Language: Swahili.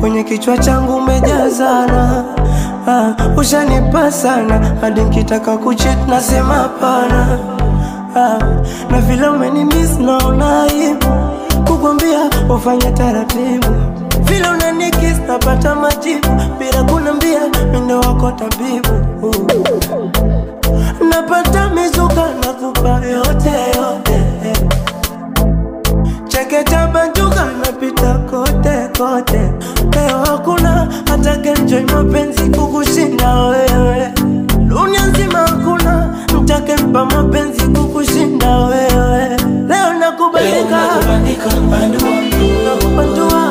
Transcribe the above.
kwenye kichwa changu umejazana. Ushanipa sana hadi nikitaka kucheat nasema hapana. Na vile umenimiss naona aibu kukwambia ufanye taratibu. Vile unanikiss napata majibu bila kunambia mimi ndo wako tabibu. Napata mizuka nakupa yote yote. Cheke tabanjuka napita kote kote. Leo hakuna atakayenjoy mapenzi kukushinda wewe. Dunia nzima hakuna mtakempa mapenzi kukushinda wewe. Leo nakubandika nakubandua